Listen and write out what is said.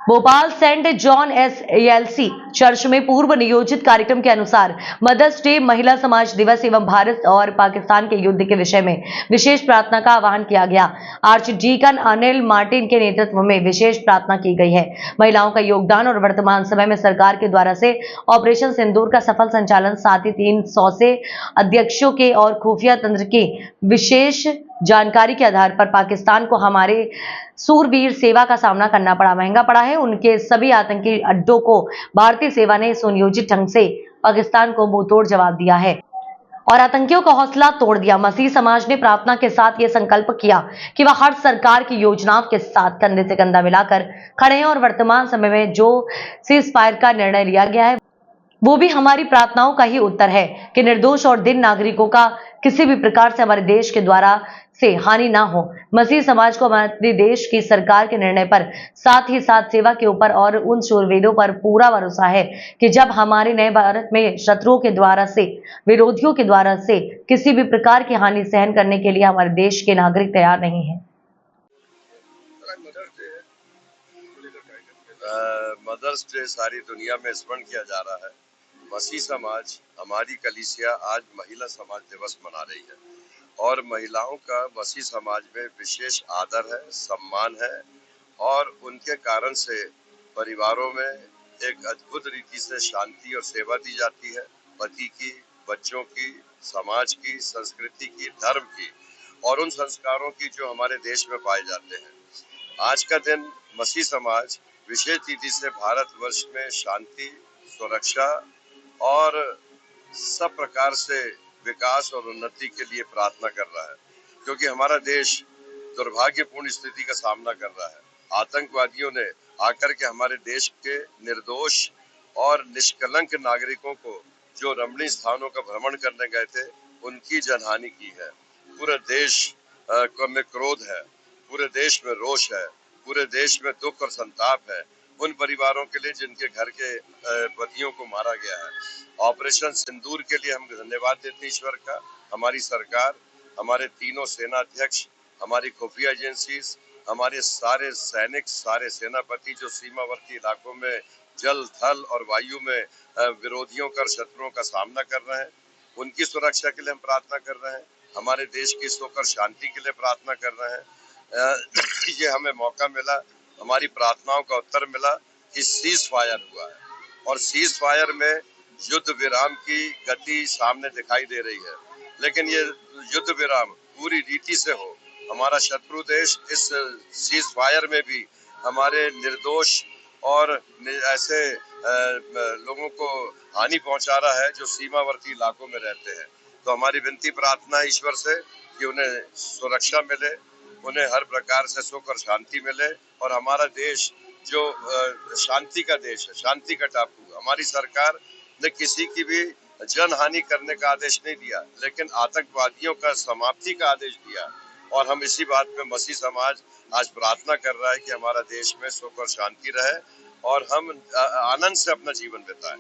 Bhopal saint John SLC church में पूर्व नियोजित कार्यक्रम के अनुसार मदर्स डे, महिला समाज दिवस एवं भारत और पाकिस्तान के युद्ध के विषय में विशेष प्रार्थना का आह्वान किया गया। आर्चडीकन अनिल मार्टिन के नेतृत्व में विशेष प्रार्थना की गई है। महिलाओं का योगदान और वर्तमान समय में सरकार के द्वारा से ऑपरेशन सिंदूर का सफल संचालन, साथ ही 300 से अध्यक्षों के और खुफिया तंत्र की विशेष जानकारी के आधार पर पाकिस्तान को हमारे सूरवीर सेवा का सामना करना पड़ा, महंगा पड़ा है। उनके सभी आतंकी अड्डों को भारतीय सेवा ने सुनियोजित ढंग से पाकिस्तान को मुंहतोड़ जवाब दिया है और आतंकियों का हौसला तोड़ दिया। मसीह समाज ने प्रार्थना के साथ यह संकल्प किया कि वह हर सरकार की योजनाओं के साथ कंधे से कंधा मिलाकर खड़े हैं और वर्तमान समय में जो सीज फायर का निर्णय लिया गया है वो भी हमारी प्रार्थनाओं का ही उत्तर है कि निर्दोष और दीन नागरिकों का किसी भी प्रकार से हमारे देश के द्वारा से हानि ना हो। मसीह समाज को हमारे देश की सरकार के निर्णय पर, साथ ही साथ सेवा के ऊपर और उन शूरवीरों पर पूरा भरोसा है कि जब हमारे नए भारत में शत्रुओं के द्वारा से, विरोधियों के द्वारा से किसी भी प्रकार की हानि सहन करने के लिए हमारे देश के नागरिक तैयार नहीं है। मदर्स डे सारी दुनिया में स्मरण किया जा रहा है। मसीह समाज, हमारी कलीसिया आज महिला समाज दिवस मना रही है और महिलाओं का मसीह समाज में विशेष आदर है, सम्मान है और उनके कारण से परिवारों में एक अद्भुत रीति से शांति और सेवा दी जाती है। पति की, बच्चों की, समाज की, संस्कृति की, धर्म की और उन संस्कारों की जो हमारे देश में पाए जाते हैं। आज का दिन मसीह समाज विशेष रीति से भारतवर्ष में शांति, सुरक्षा और सब प्रकार से विकास और उन्नति के लिए प्रार्थना कर रहा है, क्योंकि हमारा देश दुर्भाग्यपूर्ण स्थिति का सामना कर रहा है। आतंकवादियों ने आकर के हमारे देश के निर्दोष और निष्कलंक नागरिकों को जो रमणीय स्थानों का भ्रमण करने गए थे, उनकी जनहानि की है। पूरे देश में क्रोध है, पूरे देश में रोष है, पूरे देश में दुख और संताप है उन परिवारों के लिए जिनके घर के पतियों को मारा गया है। ऑपरेशन सिंदूर के लिए हम धन्यवाद देते हैं ईश्वर का। हमारी सरकार, हमारे तीनों सेना अध्यक्ष, हमारी खुफिया एजेंसीज, हमारे सारे सैनिक, सारे सेनापति जो सीमावर्ती इलाकों में जल, थल और वायु में विरोधियों का, शत्रुओं का सामना कर रहे हैं, उनकी सुरक्षा के लिए हम प्रार्थना कर रहे हैं। हमारे देश की सुख और शांति के लिए प्रार्थना कर रहे हैं। ये हमें मौका मिला, हमारी प्रार्थनाओं का उत्तर मिला कि सीज फायर हुआ है और सीज फायर में युद्ध विराम की गति सामने दिखाई दे रही है, लेकिन ये युद्ध विराम पूरी रीति से हो। हमारा शत्रु देश इस सीज फायर में भी हमारे निर्दोष और ऐसे लोगों को हानि पहुंचा रहा है जो सीमावर्ती इलाकों में रहते हैं। तो हमारी विनती प्रार्थना है ईश्वर से कि उन्हें सुरक्षा मिले, उन्हें हर प्रकार से सुख और शांति मिले और हमारा देश जो शांति का देश है, शांति का टापू। हमारी सरकार ने किसी की भी जनहानि करने का आदेश नहीं दिया, लेकिन आतंकवादियों का समाप्ति का आदेश दिया और हम इसी बात में मसीह समाज आज प्रार्थना कर रहा है कि हमारा देश में सुख और शांति रहे और हम आनंद से अपना जीवन बिताएं।